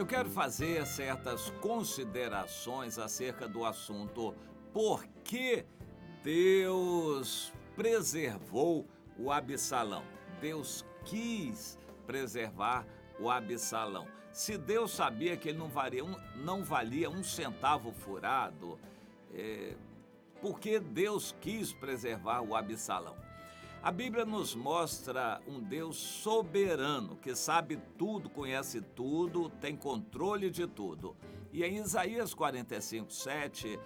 Eu quero fazer certas considerações acerca do assunto por que Deus preservou o Absalão. Deus quis preservar o Absalão. Se Deus sabia que ele não valia um centavo furado, por que Deus quis preservar o Absalão? A Bíblia nos mostra um Deus soberano, que sabe tudo, conhece tudo, tem controle de tudo. E em Isaías 45:7,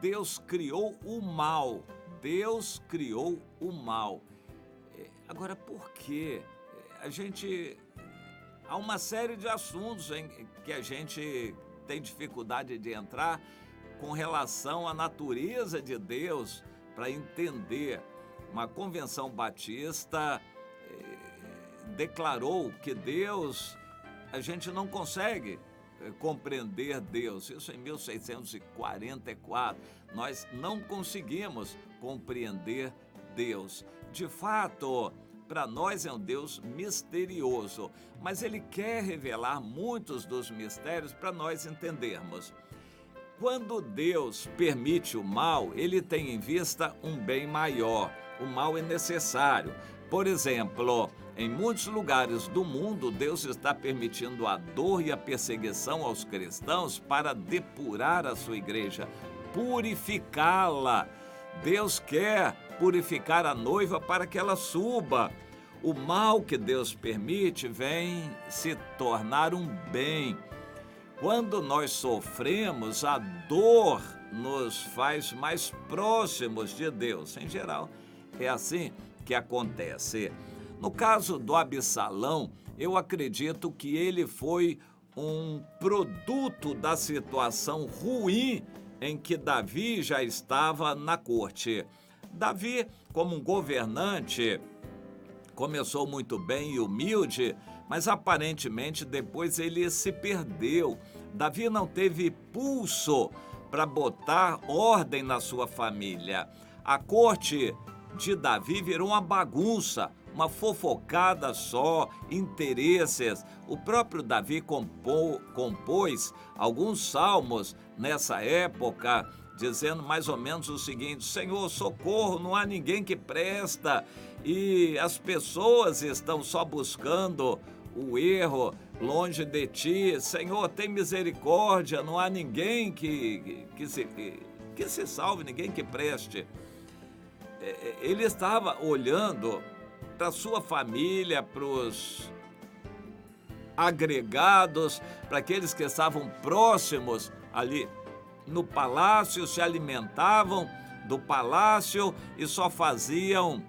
Deus criou o mal. Deus criou o mal. Agora, por quê? Há uma série de assuntos em que a gente tem dificuldade de entrar com relação à natureza de Deus para entender. Uma convenção batista declarou que Deus, a gente não consegue compreender Deus. Isso em 1644. Nós não conseguimos compreender Deus. De fato, para nós é um Deus misterioso, mas Ele quer revelar muitos dos mistérios para nós entendermos. Quando Deus permite o mal, Ele tem em vista um bem maior. O mal é necessário. Por exemplo, em muitos lugares do mundo, Deus está permitindo a dor e a perseguição aos cristãos para depurar a sua igreja, purificá-la. Deus quer purificar a noiva para que ela suba. O mal que Deus permite vem se tornar um bem. Quando nós sofremos, a dor nos faz mais próximos de Deus. Em geral, é assim que acontece. No caso do Absalão, eu acredito que ele foi um produto da situação ruim em que Davi já estava na corte. Davi, como um governante, começou muito bem e humilde, mas aparentemente depois ele se perdeu. Davi não teve pulso para botar ordem na sua família. A corte de Davi virou uma bagunça, uma fofocada só, interesses. O próprio Davi compôs alguns salmos nessa época, dizendo mais ou menos o seguinte: Senhor, socorro, não há ninguém que presta, e as pessoas estão só buscando o erro longe de ti. Senhor, tem misericórdia, não há ninguém que se salve, ninguém que preste. Ele estava olhando para a sua família, para os agregados, para aqueles que estavam próximos ali no palácio, se alimentavam do palácio e só faziam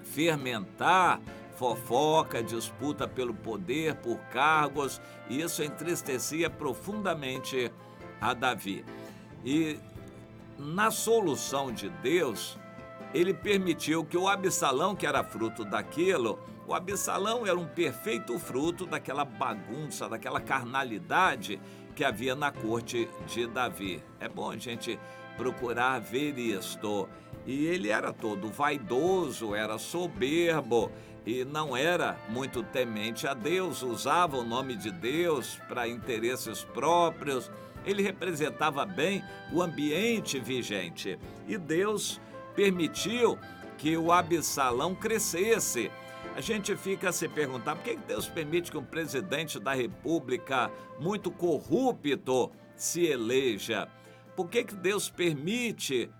fermentar fofoca, disputa pelo poder, por cargos, e isso entristecia profundamente a Davi. E na solução de Deus, ele permitiu que o Absalão, que era fruto daquilo, o Absalão era um perfeito fruto daquela bagunça, daquela carnalidade que havia na corte de Davi. É bom a gente procurar ver isto. E ele era todo vaidoso, era soberbo e não era muito temente a Deus, usava o nome de Deus para interesses próprios. Ele representava bem o ambiente vigente e Deus permitiu que o Absalão crescesse. A gente fica a se perguntar por que Deus permite que um presidente da República muito corrupto se eleja? Por que Deus permite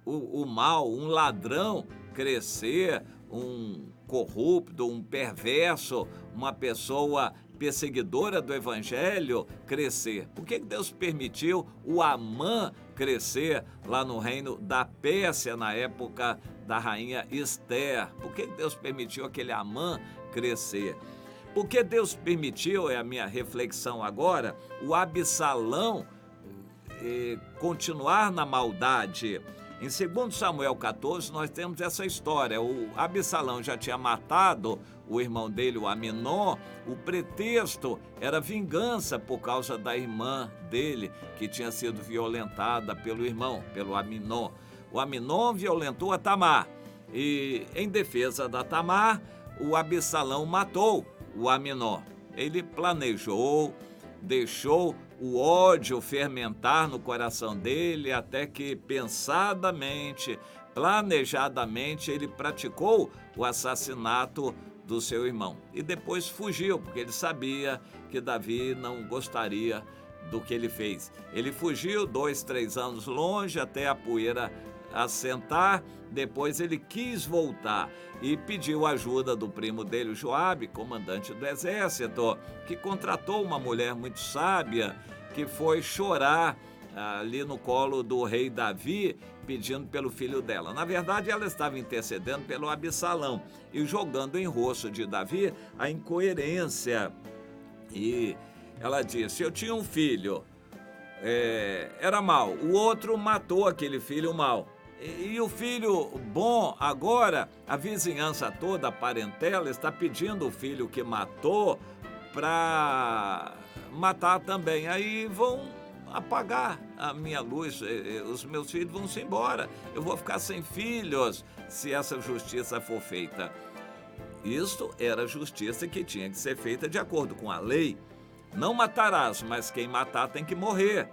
o mal, um ladrão crescer, um corrupto, um perverso, uma pessoa perseguidora do evangelho crescer? Por que Deus permitiu o Amã crescer lá no reino da Pérsia, na época da rainha Esther? Por que Deus permitiu aquele Amã crescer? Por que Deus permitiu, é a minha reflexão agora, o Absalão continuar na maldade? Em 2 Samuel 14, nós temos essa história. O Absalão já tinha matado o irmão dele, o Aminon. O pretexto era vingança por causa da irmã dele, que tinha sido violentada pelo irmão, pelo Aminon. O Aminon violentou a Tamar. E, em defesa da Tamar, o Absalão matou o Aminon. Ele planejou, deixou o ódio fermentar no coração dele até que pensadamente, planejadamente, ele praticou o assassinato do seu irmão. E depois fugiu, porque ele sabia que Davi não gostaria do que ele fez. Ele fugiu 2, 3 anos longe até a poeira assentar. Depois ele quis voltar e pediu ajuda do primo dele, Joabe, comandante do exército, que contratou uma mulher muito sábia, que foi chorar ali no colo do rei Davi, pedindo pelo filho dela. Na verdade, ela estava intercedendo pelo Absalão e jogando em rosto de Davi a incoerência. E ela disse: eu tinha um filho, era mau, o outro matou aquele filho mau. E o filho bom, agora a vizinhança toda, a parentela, está pedindo o filho que matou para matar também. Aí vão apagar a minha luz, os meus filhos vão se embora. Eu vou ficar sem filhos se essa justiça for feita. Isto era a justiça que tinha que ser feita de acordo com a lei. Não matarás, mas quem matar tem que morrer.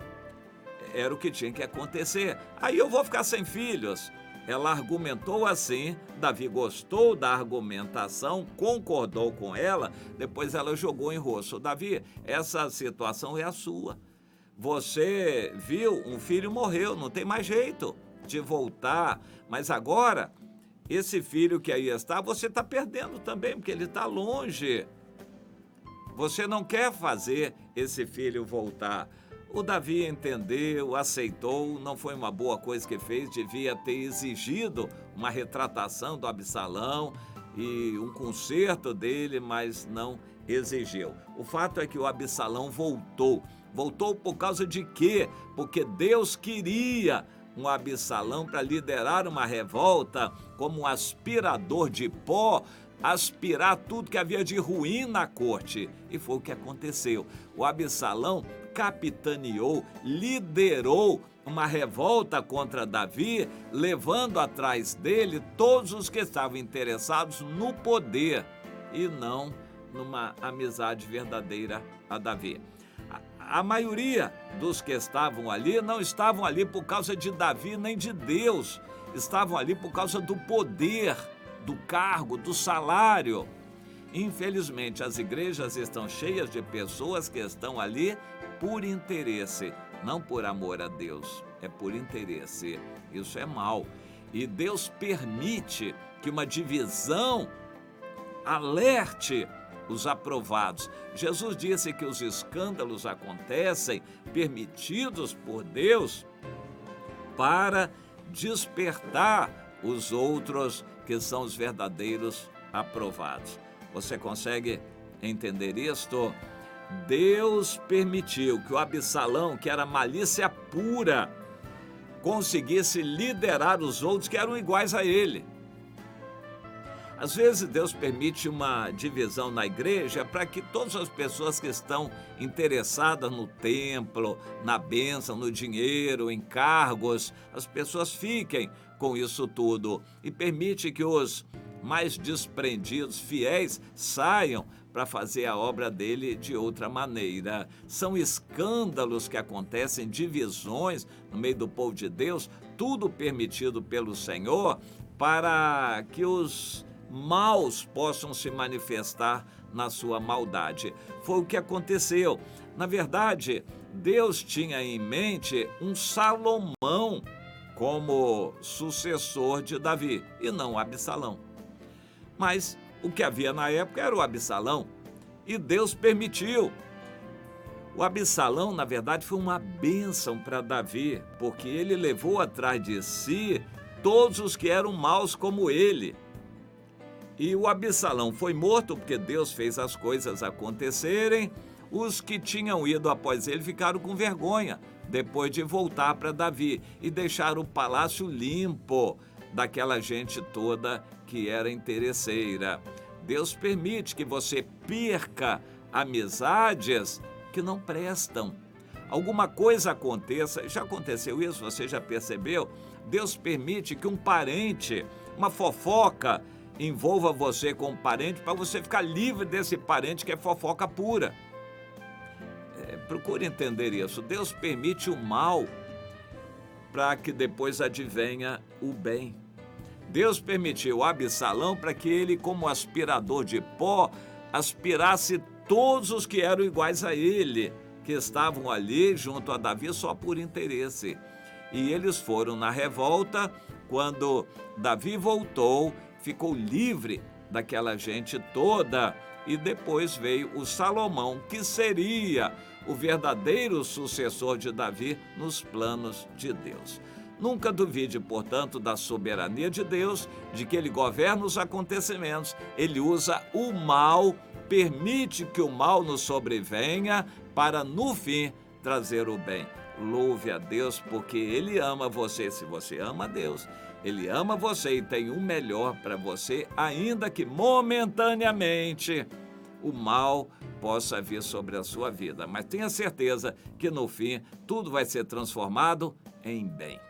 Era o que tinha que acontecer. Aí eu vou ficar sem filhos. Ela argumentou assim, Davi gostou da argumentação, concordou com ela, depois ela jogou em rosto: Davi, essa situação é a sua. Você viu, um filho morreu, não tem mais jeito de voltar, mas agora, esse filho que aí está, você está perdendo também, porque ele está longe. Você não quer fazer esse filho voltar. O Davi entendeu, aceitou, não foi uma boa coisa que fez, devia ter exigido uma retratação do Absalão e um conserto dele, mas não exigiu. O fato é que o Absalão voltou. Voltou por causa de quê? Porque Deus queria um Absalão para liderar uma revolta, como um aspirador de pó, aspirar tudo que havia de ruim na corte. E foi o que aconteceu. O Absalão capitaneou, liderou uma revolta contra Davi, levando atrás dele todos os que estavam interessados no poder e não numa amizade verdadeira a Davi. A maioria dos que estavam ali não estavam ali por causa de Davi nem de Deus, estavam ali por causa do poder, do cargo, do salário. Infelizmente, as igrejas estão cheias de pessoas que estão ali por interesse, não por amor a Deus, é por interesse. Isso é mal. E Deus permite que uma divisão alerte os aprovados. Jesus disse que os escândalos acontecem, permitidos por Deus, para despertar os outros que são os verdadeiros aprovados. Você consegue entender isto? Deus permitiu que o Absalão, que era malícia pura, conseguisse liderar os outros que eram iguais a ele. Às vezes Deus permite uma divisão na igreja para que todas as pessoas que estão interessadas no templo, na bênção, no dinheiro, em cargos, as pessoas fiquem com isso tudo, e permite que os mais desprendidos, fiéis, saiam para fazer a obra dele de outra maneira. São escândalos que acontecem, divisões no meio do povo de Deus, tudo permitido pelo Senhor para que os maus possam se manifestar na sua maldade. Foi o que aconteceu. Na verdade, Deus tinha em mente um Salomão como sucessor de Davi, e não Absalão. Mas o que havia na época era o Absalão, e Deus permitiu. O Absalão, na verdade, foi uma bênção para Davi, porque ele levou atrás de si todos os que eram maus como ele. E o Absalão foi morto porque Deus fez as coisas acontecerem. Os que tinham ido após ele ficaram com vergonha, depois de voltar para Davi, e deixaram o palácio limpo daquela gente toda que era interesseira. Deus permite que você perca amizades que não prestam. Alguma coisa aconteça, já aconteceu isso, você já percebeu? Deus permite que um parente, uma fofoca, envolva você com um parente para você ficar livre desse parente que é fofoca pura. Procure entender isso. Deus permite o mal para que depois advenha o bem. Deus permitiu Absalão para que ele, como aspirador de pó, aspirasse todos os que eram iguais a ele, que estavam ali junto a Davi só por interesse. E eles foram na revolta. Quando Davi voltou, ficou livre daquela gente toda. E depois veio o Salomão, que seria o verdadeiro sucessor de Davi nos planos de Deus. Nunca duvide, portanto, da soberania de Deus, de que Ele governa os acontecimentos. Ele usa o mal, permite que o mal nos sobrevenha para, no fim, trazer o bem. Louve a Deus, porque Ele ama você. Se você ama a Deus, Ele ama você e tem o melhor para você, ainda que momentaneamente o mal possa vir sobre a sua vida. Mas tenha certeza que, no fim, tudo vai ser transformado em bem.